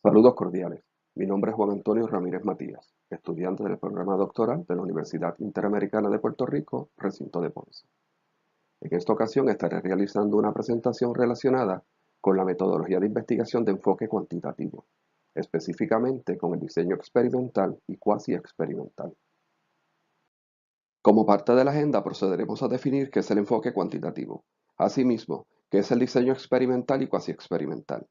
Saludos cordiales. Mi nombre es Juan Antonio Ramírez Matías, estudiante del programa doctoral de la Universidad Interamericana de Puerto Rico, recinto de Ponce. En esta ocasión estaré realizando una presentación relacionada con la metodología de investigación de enfoque cuantitativo, específicamente con el diseño experimental y cuasi experimental. Como parte de la agenda procederemos a definir qué es el enfoque cuantitativo. Asimismo, qué es el diseño experimental y cuasi experimental.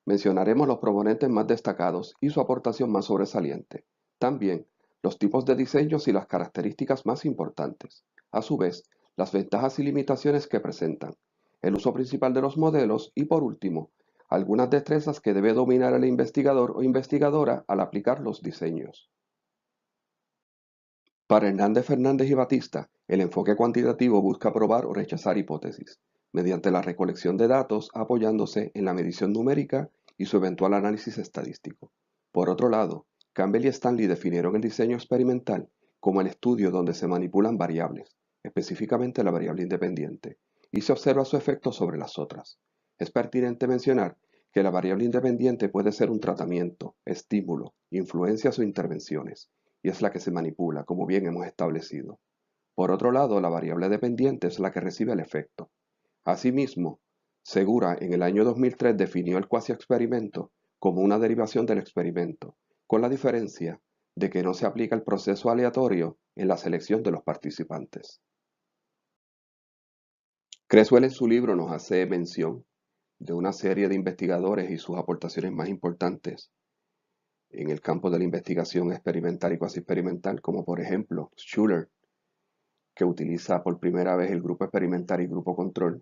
Mencionaremos los proponentes más destacados y su aportación más sobresaliente. También, los tipos de diseños y las características más importantes. A su vez, las ventajas y limitaciones que presentan, el uso principal de los modelos y, por último, algunas destrezas que debe dominar el investigador o investigadora al aplicar los diseños. Para Hernández, Fernández y Batista, el enfoque cuantitativo busca probar o rechazar hipótesis, mediante la recolección de datos apoyándose en la medición numérica y su eventual análisis estadístico. Por otro lado, Campbell y Stanley definieron el diseño experimental como el estudio donde se manipulan variables, específicamente la variable independiente, y se observa su efecto sobre las otras. Es pertinente mencionar que la variable independiente puede ser un tratamiento, estímulo, influencias o intervenciones, y es la que se manipula, como bien hemos establecido. Por otro lado, la variable dependiente es la que recibe el efecto. Asimismo, Segura en el año 2003 definió el cuasi-experimento como una derivación del experimento, con la diferencia de que no se aplica el proceso aleatorio en la selección de los participantes. Creswell en su libro nos hace mención de una serie de investigadores y sus aportaciones más importantes en el campo de la investigación experimental y cuasi experimental, como por ejemplo Schuller, que utiliza por primera vez el grupo experimental y grupo control.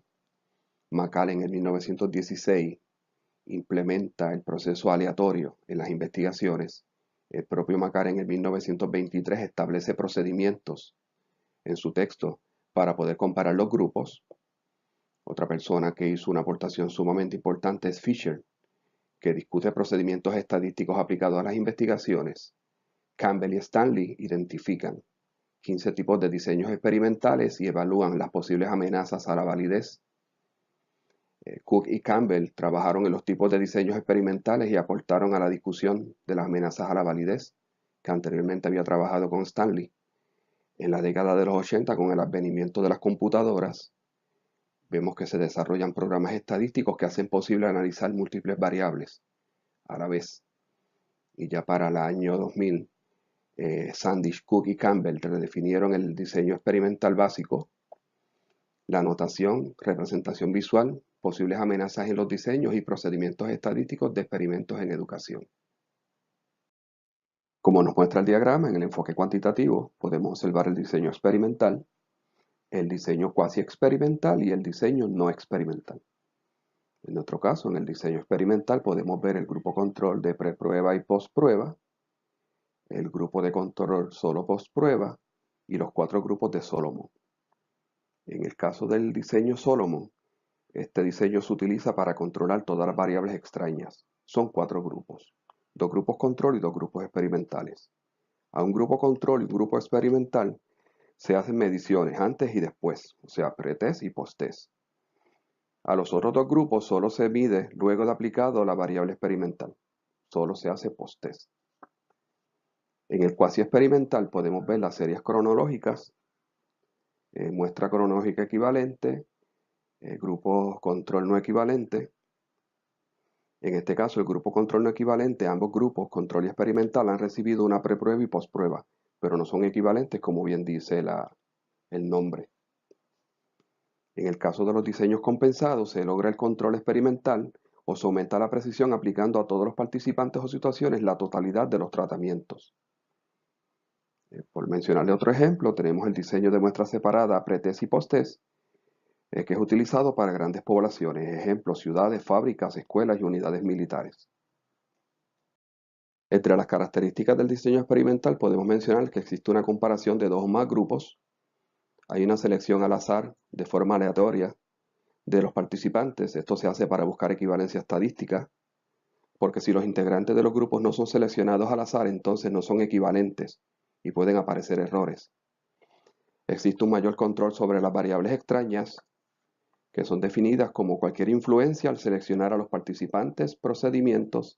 Macallen en 1916 implementa el proceso aleatorio en las investigaciones. El propio Macallen en 1923 establece procedimientos en su texto para poder comparar los grupos. Otra persona que hizo una aportación sumamente importante es Fisher, que discute procedimientos estadísticos aplicados a las investigaciones. Campbell y Stanley identifican 15 tipos de diseños experimentales y evalúan las posibles amenazas a la validez. Cook y Campbell trabajaron en los tipos de diseños experimentales y aportaron a la discusión de las amenazas a la validez, que anteriormente había trabajado con Stanley. En la década de los 80, con el advenimiento de las computadoras, vemos que se desarrollan programas estadísticos que hacen posible analizar múltiples variables a la vez. Y ya para el año 2000, Sandish, Cook y Campbell redefinieron el diseño experimental básico, la notación, representación visual, posibles amenazas en los diseños y procedimientos estadísticos de experimentos en educación. Como nos muestra el diagrama, en el enfoque cuantitativo podemos observar el diseño experimental, el diseño cuasi experimental y el diseño no experimental. En nuestro caso, en el diseño experimental podemos ver el grupo control de preprueba y postprueba, el grupo de control solo postprueba y los 4 grupos de Solomon. En el caso del diseño Solomon, este diseño se utiliza para controlar todas las variables extrañas. Son 4 grupos, 2 grupos control y 2 grupos experimentales. A un grupo control y un grupo experimental se hacen mediciones antes y después, o sea, pretest y posttest. A los otros 2 grupos solo se mide luego de aplicado la variable experimental. Solo se hace posttest. En el cuasi experimental podemos ver las series cronológicas, muestra cronológica equivalente, grupo control no equivalente. En este caso, el grupo control no equivalente, ambos grupos, control y experimental, han recibido una preprueba y postprueba, pero no son equivalentes como bien dice el nombre. En el caso de los diseños compensados, se logra el control experimental o se aumenta la precisión aplicando a todos los participantes o situaciones la totalidad de los tratamientos. Por mencionarle otro ejemplo, tenemos el diseño de muestra separada pretest y posttest, que es utilizado para grandes poblaciones, ejemplo, ciudades, fábricas, escuelas y unidades militares. Entre las características del diseño experimental podemos mencionar que existe una comparación de 2 o más grupos, hay una selección al azar de forma aleatoria de los participantes, esto se hace para buscar equivalencia estadística, porque si los integrantes de los grupos no son seleccionados al azar, entonces no son equivalentes y pueden aparecer errores. Existe un mayor control sobre las variables extrañas, que son definidas como cualquier influencia al seleccionar a los participantes, procedimientos,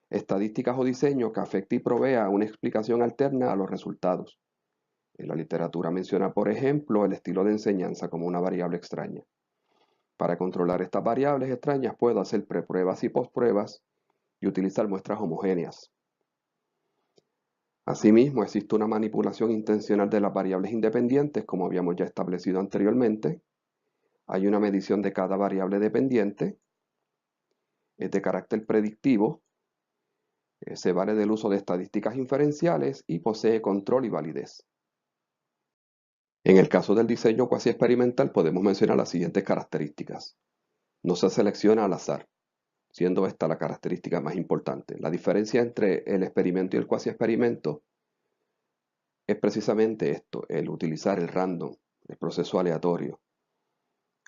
estadísticas o diseño que afecte y provea una explicación alterna a los resultados. En la literatura menciona, por ejemplo, el estilo de enseñanza como una variable extraña. Para controlar estas variables extrañas puedo hacer prepruebas y postpruebas y utilizar muestras homogéneas. Asimismo, existe una manipulación intencional de las variables independientes, como habíamos ya establecido anteriormente. Hay una medición de cada variable dependiente, es de carácter predictivo, se vale del uso de estadísticas inferenciales y posee control y validez. En el caso del diseño cuasi experimental podemos mencionar las siguientes características. No se selecciona al azar, siendo esta la característica más importante. La diferencia entre el experimento y el cuasi experimento es precisamente esto, el utilizar el random, el proceso aleatorio.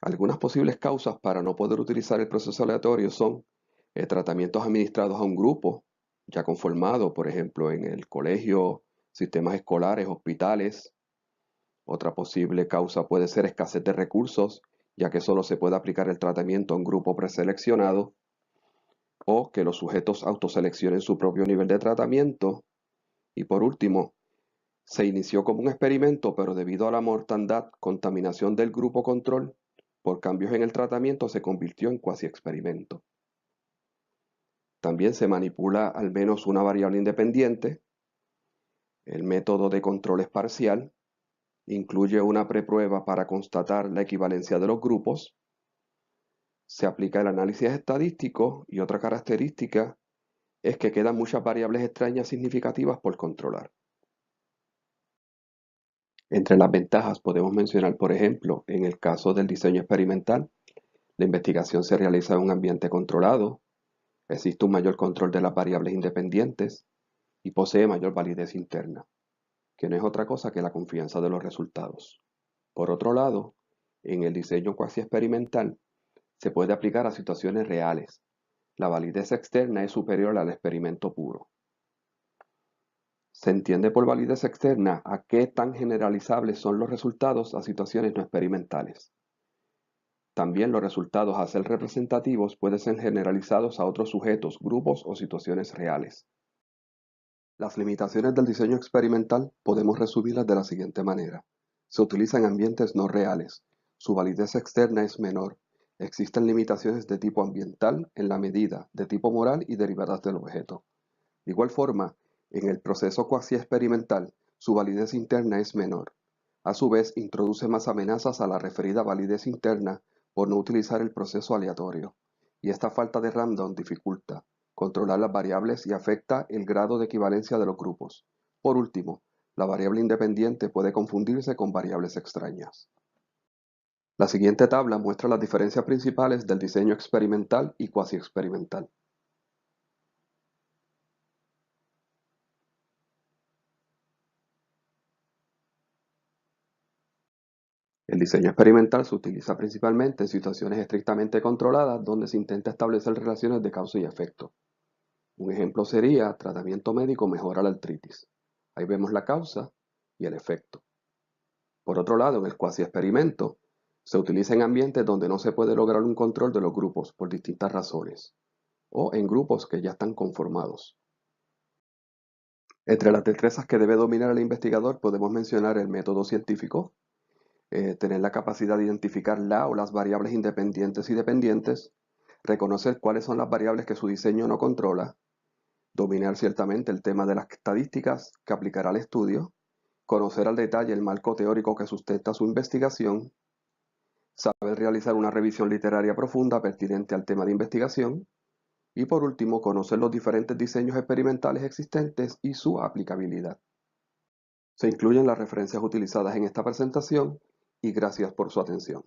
Algunas posibles causas para no poder utilizar el proceso aleatorio son tratamientos administrados a un grupo ya conformado, por ejemplo, en el colegio, sistemas escolares, hospitales. Otra posible causa puede ser escasez de recursos, ya que solo se puede aplicar el tratamiento a un grupo preseleccionado, o que los sujetos autoseleccionen su propio nivel de tratamiento. Y por último, se inició como un experimento, pero debido a la mortandad, contaminación del grupo control, por cambios en el tratamiento se convirtió en cuasi experimento. También se manipula al menos una variable independiente. El método de control es parcial. Incluye una preprueba para constatar la equivalencia de los grupos. Se aplica el análisis estadístico y otra característica es que quedan muchas variables extrañas significativas por controlar. Entre las ventajas podemos mencionar, por ejemplo, en el caso del diseño experimental, la investigación se realiza en un ambiente controlado, existe un mayor control de las variables independientes y posee mayor validez interna, que no es otra cosa que la confianza de los resultados. Por otro lado, en el diseño cuasi experimental se puede aplicar a situaciones reales. La validez externa es superior al experimento puro. Se entiende por validez externa a qué tan generalizables son los resultados a situaciones no experimentales. También los resultados a ser representativos pueden ser generalizados a otros sujetos, grupos o situaciones reales. Las limitaciones del diseño experimental podemos resumirlas de la siguiente manera. Se utiliza en ambientes no reales. Su validez externa es menor. Existen limitaciones de tipo ambiental en la medida, de tipo moral y derivadas del objeto. De igual forma, en el proceso cuasi experimental, su validez interna es menor. A su vez, introduce más amenazas a la referida validez interna por no utilizar el proceso aleatorio. Y esta falta de random dificulta controlar las variables y afecta el grado de equivalencia de los grupos. Por último, la variable independiente puede confundirse con variables extrañas. La siguiente tabla muestra las diferencias principales del diseño experimental y cuasi experimental. El diseño experimental se utiliza principalmente en situaciones estrictamente controladas donde se intenta establecer relaciones de causa y efecto. Un ejemplo sería tratamiento médico mejora la artritis. Ahí vemos la causa y el efecto. Por otro lado, en el cuasi experimento, se utiliza en ambientes donde no se puede lograr un control de los grupos por distintas razones, o en grupos que ya están conformados. Entre las destrezas que debe dominar el investigador podemos mencionar el método científico, tener la capacidad de identificar la o las variables independientes y dependientes, reconocer cuáles son las variables que su diseño no controla, dominar ciertamente el tema de las estadísticas que aplicará al estudio, conocer al detalle el marco teórico que sustenta su investigación, saber realizar una revisión literaria profunda pertinente al tema de investigación y por último conocer los diferentes diseños experimentales existentes y su aplicabilidad. Se incluyen las referencias utilizadas en esta presentación y gracias por su atención.